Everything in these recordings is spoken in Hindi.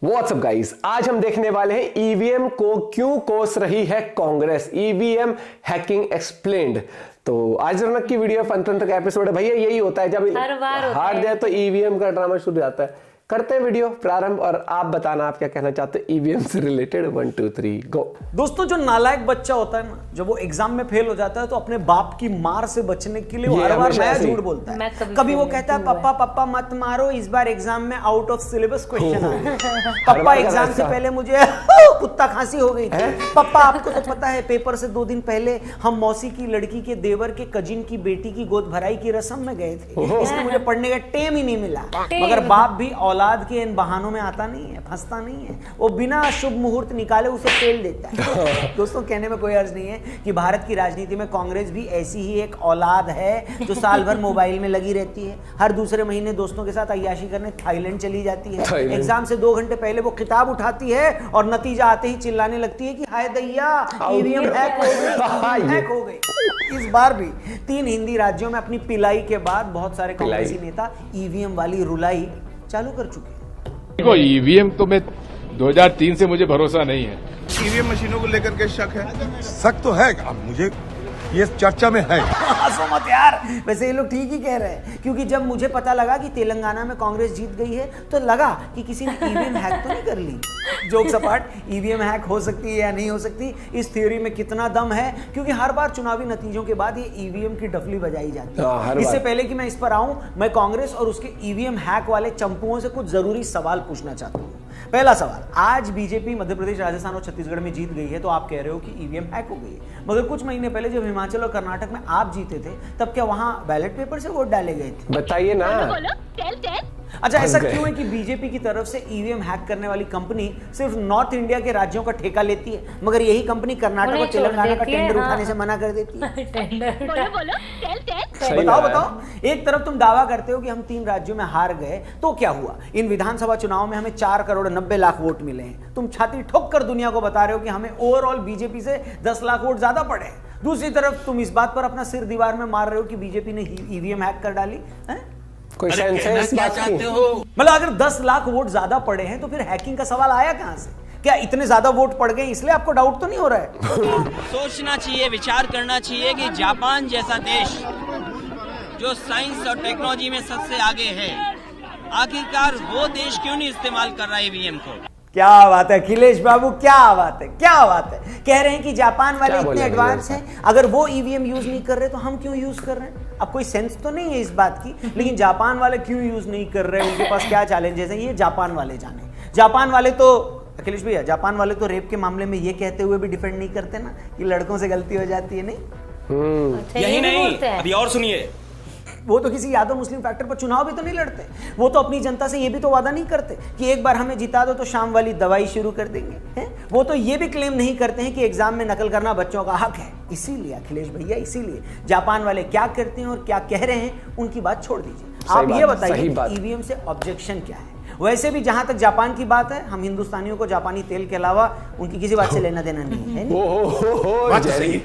व्हाट्सअप गाइस, आज हम देखने वाले हैं ईवीएम को क्यों कोस रही है कांग्रेस। EVM hacking explained. तो आज रौनक की वीडियो फन का एपिसोड है भैया। यही होता है जब हार जाए तो ईवीएम का ड्रामा शुरू हो जाता है। करते हैं वीडियो प्रारंभ और आप बताना आप क्या कहना चाहते हैं ईवीएम से रिलेटेड। 1 2 3 गो। दोस्तों, जो नालायक बच्चा होता है ना, जब वो एग्जाम में फेल हो जाता है तो अपने बाप की मार से बचने के लिए वो हर बार नया झूठ बोलता है। कभी वो कहता है पापा पापा मत मारो, इस बार एग्जाम में आउट ऑफ सिलेबस क्वेश्चन आया। पापा एग्जाम से पहले मुझे कुत्ता खांसी हो गई थी। पापा आपको तो पता है पेपर से 2 दिन पहले हम मौसी की लड़की के देवर के कजिन की बेटी की गोद भराई की रस्म में गए थे, इसलिए मुझे पढ़ने का टाइम ही नहीं मिला। मगर बाप भी औलाद के इन बहानों में आता नहीं है, फंसता नहीं है। वो बिना शुभ मुहूर्त निकाले उसे पेल देता है। दोस्तों, कहने में कोई अर्ज नहीं है कि भारत की राजनीति में कांग्रेस भी ऐसी ही एक औलाद है जो साल भर मोबाइल में लगी रहती है। हर दूसरे महीने दोस्तों के साथ अय्याशी करने थाईलैंड चली जाती है। एग्जाम से 2 घंटे पहले वो किताब उठाती है और नतीजा आते ही चिल्लाने लगती है कि हाय दैया, ईवीएम हैक हो गई। इस बार भी 3 हिंदी राज्यों में अपनी पिलाई के बाद बहुत सारे कांग्रेसी नेता ईवीएम वाली रुलाई चालू कर चुके हैं। देखो, ईवीएम तो मैं 2003 से मुझे भरोसा नहीं है। ईवीएम मशीनों को लेकर के शक है। शक तो है, अब मुझे ये चर्चा में है। हंसो मत यार, वैसे ये लोग ठीक ही कह रहे हैं, क्योंकि जब मुझे पता लगा कि तेलंगाना में कांग्रेस जीत गई है तो लगा कि किसी ने ईवीएम हैक तो नहीं कर ली। जोक सपाट, ईवीएम हैक हो सकती है या नहीं हो सकती, इस थ्योरी में कितना दम है, क्योंकि हर बार चुनावी नतीजों के बाद ये ईवीएम की डफली बजाई जाती है। इससे पहले कि मैं इस पर आऊं, मैं कांग्रेस और उसके ईवीएम हैक वाले चंपुओं से कुछ जरूरी सवाल पूछना चाहता हूं। पहला सवाल, आज बीजेपी मध्य प्रदेश, राजस्थान और छत्तीसगढ़ में जीत गई है तो आप कह रहे हो कि ईवीएम हैक हो गई है, मगर कुछ महीने पहले जब हिमाचल और कर्नाटक में आप जीते थे तब क्या वहां बैलेट पेपर से वोट डाले गए थे? बताइए ना। अच्छा, ऐसा क्यों है कि बीजेपी की तरफ से ईवीएम हैक करने वाली कंपनी सिर्फ नॉर्थ इंडिया के राज्यों का ठेका लेती है, मगर यही कंपनी कर्नाटक और तेलंगाना का टेंडर उठाने से मना कर देती है? बताओ। एक तरफ तुम दावा करते हो कि हम 3 राज्यों में हार गए, तो क्या हुआ? इन विधानसभा चुनाव में हमें 4 करोड़ 90 लाख वोट मिले हैं। तुम छाती ठोक कर दुनिया को बता रहे हो कि हमें ओवरऑल बीजेपी से 10 लाख वोट ज्यादा पड़े। दूसरी तरफ तुम इस बात पर अपना सिर दीवार में मार रहे हो कि बीजेपी ने ईवीएम हैक कर डाली है। कोई सेंस है इस बात की? मतलब अगर 10 लाख वोट ज्यादा पड़े हैं तो फिर हैकिंग का सवाल आया कहां से? क्या इतने ज्यादा वोट पड़ गए इसलिए आपको डाउट तो नहीं हो रहा है? सोचना चाहिए, विचार करना चाहिए कि जापान जैसा देश जो साइंस और टेक्नोलॉजी में सबसे आगे है, आखिरकार वो देश क्यों नहीं इस्तेमाल कर रहा है ईवीएम को? क्या बात है अखिलेश बाबू, क्या बात है, क्या बात है। कह रहे हैं कि जापान वाले इतने एडवांस हैं, अगर वो ईवीएम यूज नहीं कर रहे तो हम क्यों यूज कर रहे हैं? अब कोई सेंस तो नहीं है इस बात की, लेकिन जापान वाले क्यों यूज नहीं कर रहे, उनके पास क्या चैलेंजेस हैं, ये जापान वाले जाने। जापान वाले तो अखिलेश भैया, जापान वाले तो रेप के मामले में ये कहते हुए भी डिफेंड नहीं करते ना कि लड़कों से गलती हो जाती है। नहीं यही नहीं, अभी और सुनिए, वो तो किसी यादव मुस्लिम फैक्टर पर चुनाव भी तो नहीं लड़ते। वो तो अपनी जनता से ये भी तो वादा नहीं करते कि एक बार हमें जिता दो तो शाम वाली दवाई शुरू कर देंगे, हैं? वो तो ये भी क्लेम नहीं करते हैं कि एग्जाम में नकल करना बच्चों का हक है। इसीलिए अखिलेश भैया, इसीलिए जापान वाले क्या करते हैं और क्या कह रहे हैं उनकी बात छोड़ दीजिए। आप ये बताइए ईवीएम से ऑब्जेक्शन क्या है? वैसे भी जहां तक जापान की बात है, हम हिंदुस्तानियों को जापानी तेल के अलावा उनकी किसी बात से लेना देना नहीं है, नहीं?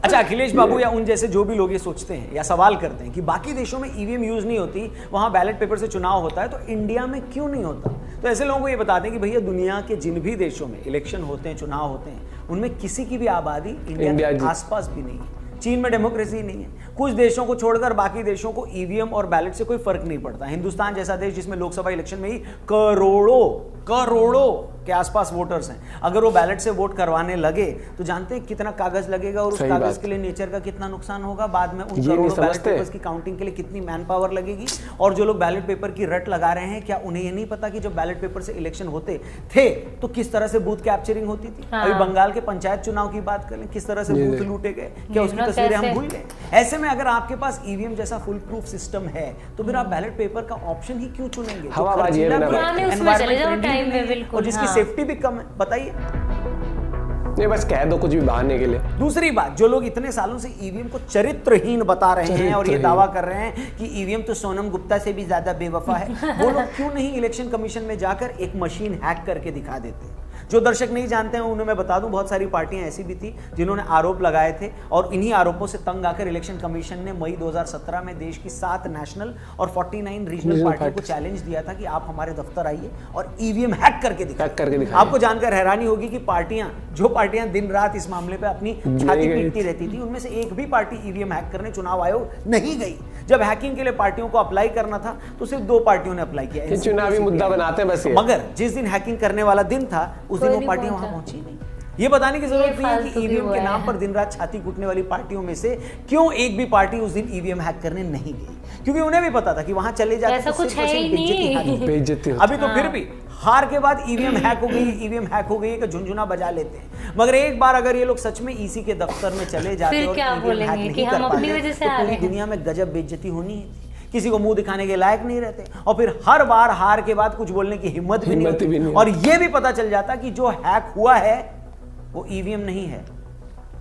अच्छा अखिलेश बाबू या उन जैसे जो भी लोग ये सोचते हैं या सवाल करते हैं कि बाकी देशों में ईवीएम यूज नहीं होती, वहां बैलेट पेपर से चुनाव होता है, तो इंडिया में क्यों नहीं होता? तो ऐसे लोगों को ये बता दें कि भैया, दुनिया के जिन भी देशों में इलेक्शन होते हैं, चुनाव होते हैं, उनमें किसी की भी आबादी इंडिया के आसपास भी नहीं है। चीन में डेमोक्रेसी नहीं है। कुछ देशों को छोड़कर बाकी देशों को ईवीएम और बैलेट से कोई फर्क नहीं पड़ता। हिंदुस्तान जैसा देश जिसमें लोकसभा इलेक्शन में ही करोड़ों के आसपास वोटर्स हैं, अगर वो बैलेट से वोट करवाने लगे तो जानते हैं कितना कागज लगेगा और उस कागज के लिए नेचर का कितना नुकसान होगा, बाद में उन करोड़ों बैलेट पेपर्स की काउंटिंग के लिए कितनी मैन पावर लगेगी। और जो लोग बैलेट पेपर की रट लगा रहे हैं, क्या उन्हें ये नहीं पता कि जब बैलेट पेपर से इलेक्शन होते थे तो किस तरह से बूथ कैप्चरिंग होती थी? अभी बंगाल के पंचायत चुनाव की बात करें, किस तरह से बूथ लूटे गए, क्या उसकी तस्वीरें हम भूल गए? ऐसे में अगर आपके पास ईवीएम जैसा फुल प्रूफ सिस्टम है तो फिर आप बैलेट पेपर का ऑप्शन ही क्यों चुनेंगे? और जिसकी सेफ्टी भी कम है, बताइए। नहीं, बस कह दो कुछ भी बहाने के लिए। दूसरी बात, जो लोग इतने सालों से ईवीएम को चरित्रहीन बता रहे हैं और ये दावा कर रहे हैं कि ईवीएम तो सोनम गुप्ता से भी ज्यादा बेवफा है, वो लोग क्यों नहीं इलेक्शन कमीशन में जाकर एक मशीन हैक करके दिखा देते? जो दर्शक नहीं जानते हैं उन्हें मैं बता दूं, बहुत सारी पार्टियां ऐसी भी थी जिन्होंने आरोप लगाए थे और इन्हीं आरोपों से तंग आकर इलेक्शन कमीशन ने मई 2017 में देश की 7 नेशनल और 49 रीजनल पार्टियों को चैलेंज दिया था कि आप हमारे दफ्तर आइए और ईवीएम हैक करके दिखाइए। आपको जानकर हैरानी होगी कि जो पार्टियां दिन रात इस मामले पे अपनी छाती पीटती रहती थी, उनमें से एक भी पार्टी ईवीएम हैक करने चुनाव आयोग नहीं गई। जब हैकिंग के लिए पार्टियों को अप्लाई करना था तो सिर्फ 2 पार्टियों ने अप्लाई किया, चुनावी मुद्दा बनाते हैं बस ये। मगर जिस दिन हैकिंग करने वाला दिन था उस दिन वो पार्टियां वहां पहुंची नहीं। ये बताने की जरूरत नहीं है कि ईवीएम के नाम पर दिन रात छाती कूटने वाली पार्टियों में से क्यों एक भी पार्टी उस दिन ईवीएम हैक करने नहीं गई, क्योंकि उन्हें भी पता था कि वहां चले जाते ऐसा कुछ है ही नहीं। अभी तो फिर भी हार के बाद ईवीएम हैक हो गई का झुंझुना बजा लेते हैं। मगर एक बार अगर ये लोग सच में ईसी के दफ्तर में चले जाते और ईवीएम हैक नहीं कर पाते तो पूरी दुनिया में गजब बेइज्जती होनी है, किसी को मुंह दिखाने के लायक नहीं रहते और फिर हर बार हार के बाद कुछ बोलने की हिम्मत भी नहीं होती। और ये भी पता चल जाता कि जो हैक हुआ है वो ईवीएम नहीं है,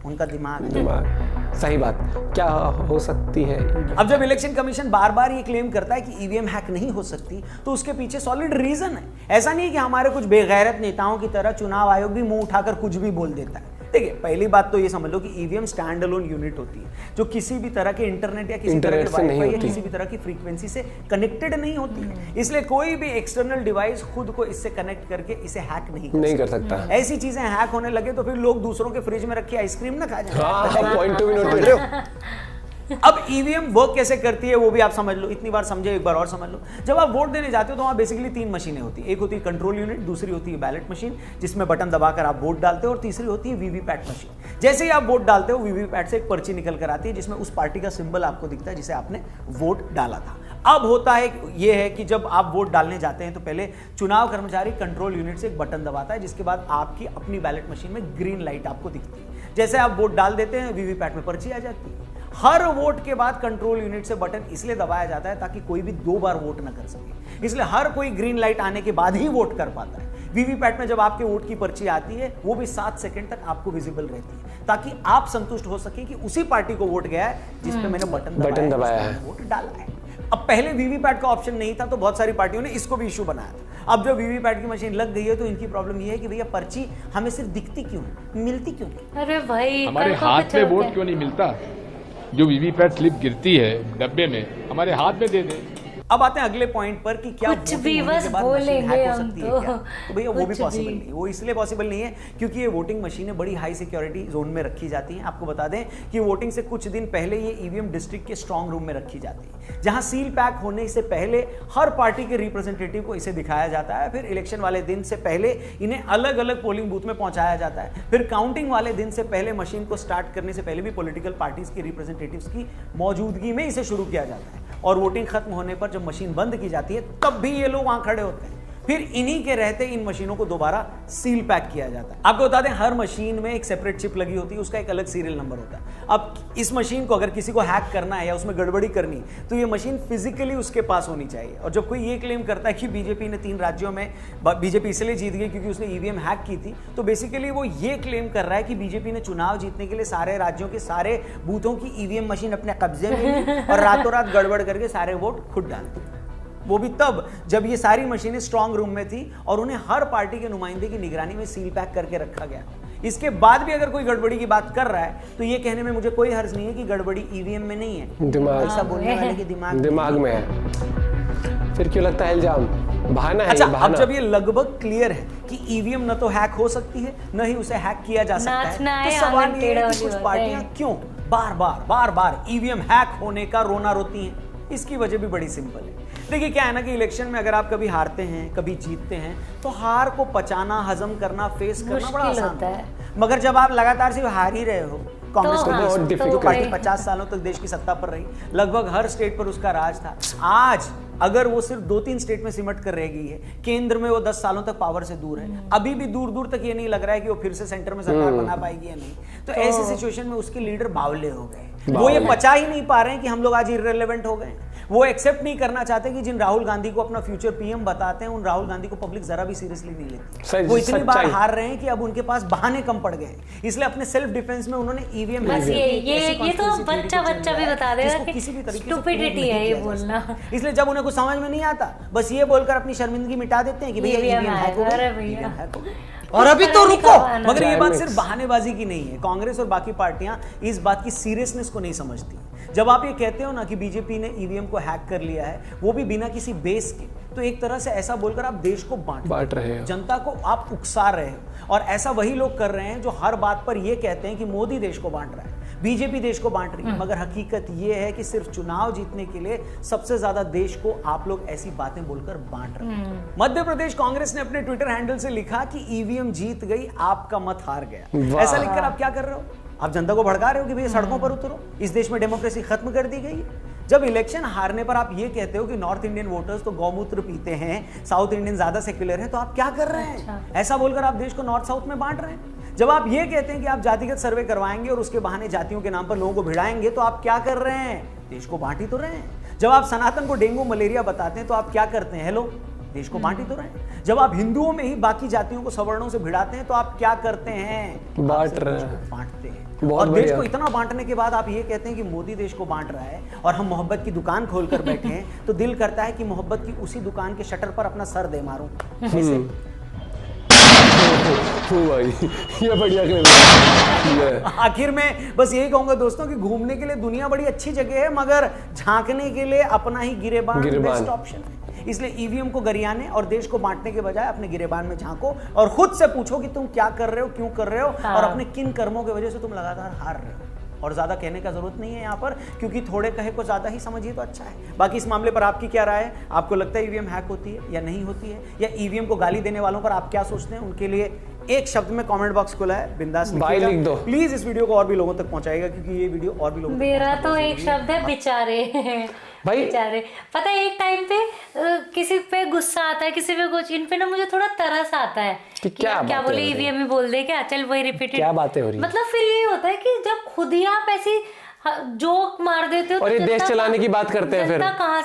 उनका दिमाग। सही बात। क्या हो सकती है? अब जब इलेक्शन कमीशन बार बार ये क्लेम करता है कि ईवीएम हैक नहीं हो सकती तो उसके पीछे सॉलिड रीजन है। ऐसा नहीं है कि हमारे कुछ बेगैरत नेताओं की तरह चुनाव आयोग भी मुंह उठाकर कुछ भी बोल देता है। देखिए, पहली बात तो ये समझ लो कि ईवीएम स्टैंड अलोन यूनिट होती है जो किसी भी तरह के इंटरनेट या किसी तरह के वाईफाई या किसी भी तरह की फ्रीक्वेंसी से कनेक्टेड नहीं होती है। इसलिए कोई भी एक्सटर्नल डिवाइस खुद को इससे कनेक्ट करके इसे हैक नहीं कर सकता। ऐसी चीजें हैक होने लगे तो फिर लोग दूसरों के फ्रिज में रखी आइसक्रीम ना खा जाए। अब ईवीएम वर्क कैसे करती है वो भी आप समझ लो, इतनी बार समझे एक बार और समझ लो। जब आप वोट देने जाते हो तो वहां बेसिकली 3 मशीनें होती है। एक होती है कंट्रोल यूनिट, दूसरी होती है बैलेट मशीन जिसमें बटन दबाकर आप वोट डालते हो, और तीसरी होती है वीवीपैट मशीन। जैसे ही आप वोट डालते हो वीवीपैट से एक पर्ची निकल कर आती है जिसमें उस पार्टी का सिंबल आपको दिखता है जिसे आपने वोट डाला था। अब होता है ये है कि जब आप वोट डालने जाते हैं तो पहले चुनाव कर्मचारी कंट्रोल यूनिट से एक बटन दबाता है जिसके बाद आपकी अपनी बैलेट मशीन में ग्रीन लाइट आपको दिखती है। जैसे आप वोट डाल देते हैं वीवीपैट में पर्ची आ जाती है। हर वोट के बाद कंट्रोल यूनिट से बटन इसलिए दबाया जाता है ताकि कोई भी 2 बार वोट ना कर सके, इसलिए हर कोई ग्रीन लाइट आने के बाद ही वोट कर पाता है। वीवीपैट में जब आपके वोट की पर्ची आती है वो भी 7 सेकंड तक आपको विजिबल रहती है ताकि आप संतुष्ट हो सके कि उसी पार्टी को वोट गया है जिस पे मैंने बटन दबाया है, वोट डाला है। अब पहले वीवीपैट का ऑप्शन नहीं था तो बहुत सारी पार्टियों ने इसको भी इशू बनाया था। अब जब वीवीपैट की मशीन लग गई है तो इनकी प्रॉब्लम ये है कि भैया पर्ची हमें सिर्फ दिखती क्यों, मिलती क्यों? अरे भाई, हमारे हाथ में वोट क्यों नहीं मिलता? जो वीवीपैट स्लिप गिरती है डब्बे में, हमारे हाथ में दे दे। अब आते हैं अगले पॉइंट पर कि क्या कुछ भी बस बोलेंगे हम तो भैया वो भी पॉसिबल नहीं। वो इसलिए पॉसिबल नहीं है क्योंकि ये वोटिंग मशीनें बड़ी हाई सिक्योरिटी जोन में रखी जाती हैं। आपको बता दें कि वोटिंग से कुछ दिन पहले ये ईवीएम डिस्ट्रिक्ट के स्ट्रांग रूम में रखी जाती है जहां सील पैक होने से पहले हर पार्टी के रिप्रेजेंटेटिव को इसे दिखाया जाता है। फिर इलेक्शन वाले दिन से पहले इन्हें अलग अलग पोलिंग बूथ में पहुंचाया जाता है। फिर काउंटिंग वाले दिन से पहले मशीन को स्टार्ट करने से पहले भी पॉलिटिकल पार्टीज के रिप्रेजेंटेटिव्स की मौजूदगी में इसे शुरू किया जाता है और वोटिंग खत्म होने पर जब मशीन बंद की जाती है तब भी ये लोग वहां खड़े होते हैं। फिर इन्हीं के रहते इन मशीनों को दोबारा सील पैक किया जाता है। आपको बता दें हर मशीन में एक सेपरेट चिप लगी होती है, उसका एक अलग सीरियल नंबर होता है। अब इस मशीन को अगर किसी को हैक करना है या उसमें गड़बड़ी करनी तो ये मशीन फिजिकली उसके पास होनी चाहिए। और जब कोई ये क्लेम करता है कि बीजेपी ने 3 राज्यों में बीजेपी इसलिए जीत गई क्योंकि उसने ईवीएम हैक की थी, तो बेसिकली वो ये क्लेम कर रहा है कि बीजेपी ने चुनाव जीतने के लिए सारे राज्यों के सारे बूथों की ईवीएम मशीन अपने कब्जे में ली और रातों रात गड़बड़ करके सारे वोट खुद डाल दिए। वो भी तब जब ये सारी मशीनें स्ट्रांग रूम में थी और उन्हें हर पार्टी के नुमाइंदे की निगरानी में सील पैक करके रखा गया। इसके बाद भी अगर कोई गड़बड़ी की बात कर रहा है तो ये कहने में मुझे कोई हर्ज नहीं है कि गड़बड़ी ईवीएम में नहीं है, ऐसा बोलने वाले के दिमाग में है। फिर क्यों लगता है इल्जाम? बहाना है। अच्छा, अब जब ये लगभग क्लियर है कि ईवीएम न तो हैक हो सकती है न ही उसे हैक किया जा सकता है, तो सवाल ये है कि कुछ पार्टियां क्यों बार बार ईवीएम हैक होने का रोना रोती हैं? इसकी वजह भी बड़ी सिंपल है। देखिए क्या है ना कि इलेक्शन में अगर आप कभी हारते हैं कभी जीतते हैं तो हार को पचाना, हजम करना, फेस करना बड़ा आसान होता है। मगर जब आप लगातार सिर्फ हार ही रहे हो, कांग्रेस को बहुत डिफिकल्ट, पार्टी 50 सालों तक देश की सत्ता पर रही, लगभग हर स्टेट पर उसका राज था। आज अगर वो सिर्फ 2-3 स्टेट में सिमट कर रह गई है, केंद्र में वो 10 सालों तक पावर से दूर है, अभी भी दूर दूर तक ये नहीं लग रहा है कि वो फिर से सेंटर में सरकार बना पाएगी या नहीं, तो ऐसी सिचुएशन में उसके लीडर बावले हो गए। वो ये पचा ही नहीं पा रहे हैं कि हम लोग आज इररिलेवेंट हो गए। वो एक्सेप्ट नहीं करना चाहते कि जिन राहुल गांधी को अपना फ्यूचर पीएम बताते हैं उन राहुल गांधी को पब्लिक जरा भी सीरियसली नहीं लेती। वो इतनी बार हार रहे हैं कि अब उनके पास बहाने कम पड़ गए, इसलिए अपने सेल्फ डिफेंस में उन्होंने ईवीएम ये तो बच्चा भी बता देगा कि किसी भी तरीके से स्टुपिडिटी है ये बोलना। इसलिए जब उन्हें कुछ समझ में नहीं आता बस ये बोलकर अपनी शर्मिंदगी मिटा देते हैं कि भैया ईवीएम हैक हो गया। और अभी तो रुको, करवाना। मगर ये बात सिर्फ बहानेबाजी की नहीं है। कांग्रेस और बाकी पार्टियां इस बात की सीरियसनेस को नहीं समझती। जब आप ये कहते हो ना कि बीजेपी ने ईवीएम को हैक कर लिया है, वो भी बिना किसी बेस के, तो एक तरह से ऐसा बोलकर आप देश को बांट रहे हो, जनता को आप उकसा रहे हो। और ऐसा वही लोग कर रहे हैं जो हर बात पर ये कहते हैं कि मोदी देश को बांट रहा है, बीजेपी देश को बांट रही है, मगर हकीकत ये है कि सिर्फ चुनाव जीतने के लिए सबसे ज्यादा देश को आप लोग ऐसी बातें बोलकर बांट रहे हैं। मध्य प्रदेश कांग्रेस ने अपने ट्विटर हैंडल से लिखा कि ईवीएम जीत गई, आपका मत हार गया। ऐसा लिखकर आप क्या कर रहे हो? आप जनता को भड़का रहे हो कि भैया सड़कों पर उतरो, इस देश में डेमोक्रेसी खत्म कर दी गई है। जब इलेक्शन हारने पर आप ये कहते हो कि नॉर्थ इंडियन वोटर्स तो गौमूत्र पीते हैं, साउथ इंडियन ज्यादा सेक्युलर है, तो आप क्या कर रहे हैं? ऐसा बोलकर आप देश को नॉर्थ साउथ में बांट रहे हैं। जब आप ये कहते हैं कि आप जातिगत सर्वे करवाएंगे और उसके बहाने जातियों के नाम पर लोगों को भिड़ाएंगे, तो आप क्या कर रहे हैं? देश को बांट ही तो रहे हैं। जब आप सनातन को डेंगू मलेरिया बताते हैं, तो आप क्या करते हैं? हेलो, देश को बांट ही तो रहे हैं। जब आप हिंदुओं में ही बाकी जातियों को सवर्णों से भिड़ाते हैं, तो आप क्या करते हैं? बांट रहे हैं, बांटते हैं। और देश को इतना बांटने के बाद आप ये कहते हैं कि मोदी देश को बांट रहा है और हम मोहब्बत की दुकान खोलकर बैठे हैं, तो दिल करता है कि मोहब्बत की उसी दुकान के शटर पर अपना सर दे मारूं। ये बढ़िया। आखिर में बस यही कहूंगा दोस्तों कि घूमने के लिए दुनिया बड़ी अच्छी जगह है, मगर झांकने के लिए अपना ही गिरेबान बेस्ट ऑप्शन है। इसलिए ईवीएम को गरियाने और देश को बांटने के बजाय अपने गिरेबान में झांको और खुद से पूछो कि तुम क्या कर रहे हो, क्यों कर रहे हो, और अपने किन कर्मों की वजह से तुम लगातार हार रहे हो। और ज्यादा कहने का जरूरत नहीं है यहाँ पर, क्योंकि थोड़े कहे को ज्यादा ही समझिए तो अच्छा है। बाकी इस मामले पर आपकी क्या राय है? आपको लगता है ईवीएम हैक होती है या नहीं होती है? या ईवीएम को गाली देने वालों पर आप क्या सोचते हैं? उनके लिए एक शब्द में कमेंट बॉक्स खुला है, बिंदास लिख दो प्लीज। इस वीडियो को और भी लोगों तक पहुंचाएगा, क्योंकि ये वीडियो और भी लोगों तक मेरा तो एक शब्द है, बेचारे। भाई बेचारे, पता है एक टाइम पे किसी पे गुस्सा आता है, किसी पे कुछ, इन पे ना मुझे थोड़ा तरस आता है कि क्या बोले, ईवीएम ही बोल दे क्या, चल वही रिपीटेड क्या बातें हो रही है। मतलब फिर ये होता है कि जब खुद ही आप ऐसी जोक मार देते हो और ये देश चलाने की बात करते हैं,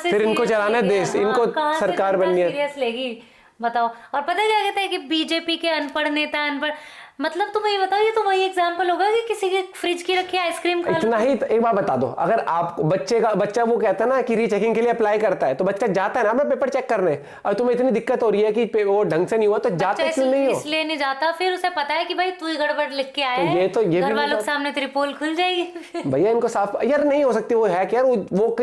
फिर इनको चलाना है देश, इनको सरकार बननी है, सीरियस लेगी, बताओ। और पता है क्या कहते हैं कि बीजेपी के अनपढ़ नेता, अनपढ़, मतलब तुम ये बताओ, ये तो वही एग्जांपल होगा कि किसी के फ्रिज की रखी आइसक्रीम खा लो। इतना ही एक बात बता दो, अगर आप बच्चा वो कहता है ना कि रीचेकिंग के लिए अप्लाई करता है, तो बच्चा जाता है ना अपना पेपर चेक करने, और तुम्हें इतनी दिक्कत हो रही है कि वो ढंग से नहीं हुआ, तो जाता क्यों नहीं हो? इसलिए नहीं जाता, फिर उसे पता है कि भाई तू गड़बड़ लिख के आया है, घर वालों के सामने तेरी पोल खुल जाएगी। भैया इनको साफ, यार नहीं हो सकती वो हैक, यार वो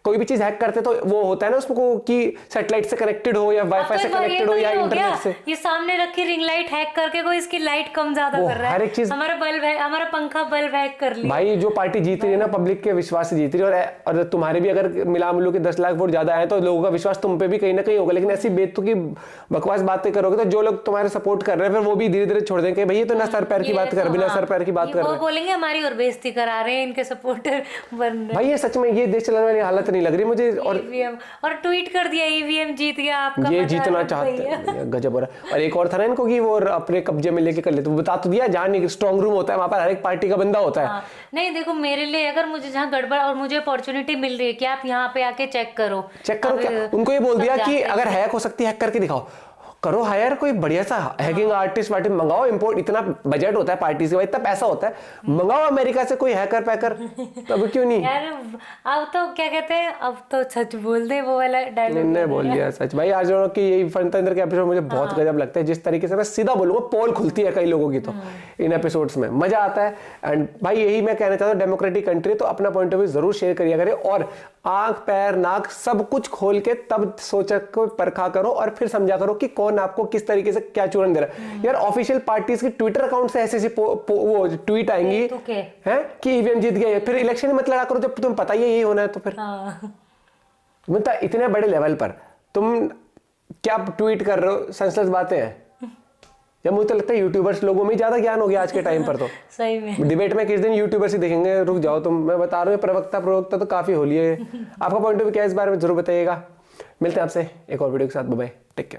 कोई भी चीज हैक करते तो वो होता है ना उसको कि सैटेलाइट से कनेक्टेड हो या वाईफाई से कनेक्टेड हो या इंटरनेट से। ये सामने रखी रिंग लाइट हैक करके कोई इसकी लाइट कम ज्यादा कर रहा है, हर एक चीज, हमारा बल्ब है, हमारा पंखा बल्ब हैक कर लिया। भाई जो पार्टी जीत रही है ना, पब्लिक के विश्वास से जीत रही है, और तुम्हारे भी अगर मिला मिलू के 10 लाख वोट ज्यादा आए तो लोगों का विश्वास तुम पे भी कहीं ना कहीं होगा। लेकिन ऐसी बेतुकी बकवास बातें करोगे तो जो लोग तुम्हारे सपोर्ट कर रहे हैं, फिर वो भी धीरे धीरे छोड़ देंगे, भैया तो ना सर पैर की बात कर, बिना सर पैर की बात कर रहे हैं, बोलेंगे हमारी और बेइज्जती करा रहे हैं, इनके सपोर्टर बन रहे। भाई ये सच में ये देश चलाने वाली हालत नहीं लग रही मुझे। और ट्वीट कर दिया ईवीएम जीत गया, आपका ये जीतना चाहते हैं, गजब हो रहा है। और एक और था ना इनको कि वो अपने कब्जे में लेके कर लेते, बता तो दिया, जहाँ नहीं स्ट्रॉन्ग रूम होता है वहां पर हर एक पार्टी का बंदा होता है। नहीं देखो, मेरे लिए अगर मुझे जहाँ गड़बड़ और मुझे अपॉर्चुनिटी मिल रही है कि आप यहाँ पे आके चेक करो क्या उनको ये बोल दिया कि अगर हैक हो सकती है हैक करके दिखाओ, करो हायर कोई बढ़िया सा हैकिंग आर्टिस्ट वार्टिस्ट मंगाओ, इंपोर्ट, इतना बजट होता है पार्टी से, इतना पैसा होता है, मंगाओ अमेरिका से कोई हैकर पैकर, तब क्यों नहीं यार। अब तो क्या कहते हैं, अब तो सच बोल दे, वो वाला डायलॉग ने बोल दिया सच। भाई आज की यही फनतंत्र के एपिसोड मुझे बहुत गजब लगता है, जिस तरीके से मैं सीधा बोलूंगा पोल खुलती है कई लोगों की, तो इन एपिसोड्स में मजा आता है। एंड भाई यही मैं कहना चाहता हूँ, डेमोक्रेटिक कंट्री तो अपना पॉइंट ऑफ व्यू जरूर शेयर करिए करें, और आंख पैर नाक सब कुछ खोल के तब सोचा को परखा करो और फिर समझा करो कि कौन आपको किस तरीके से क्या चूरन दे रहा है। यार ऑफिशियल पार्टीज की ट्विटर अकाउंट से ऐसे वो ट्वीट आएंगी हैं कि ईवीएम जीत गए, फिर इलेक्शन में मत लड़ा करो जब तुम्हें पता ही यही होना है, तो फिर मतलब इतने बड़े लेवल पर तुम क्या ट्वीट कर रहे हो, सेंसलेस बातें हैं। या मुझे तो लगता है यूट्यूबर्स लोगों में ज्यादा ज्ञान हो गया आज के टाइम पर, तो सही में डिबेट में किस दिन यूट्यूबर्स ही देखेंगे, रुक जाओ तुम, मैं बता रहा हूँ प्रवक्ता तो काफी होली है। आपका पॉइंट ऑफ व्यू क्या है इस बारे में जरूर बताइएगा। मिलते हैं आपसे एक और वीडियो के साथ, बाय बाय, टेक केयर।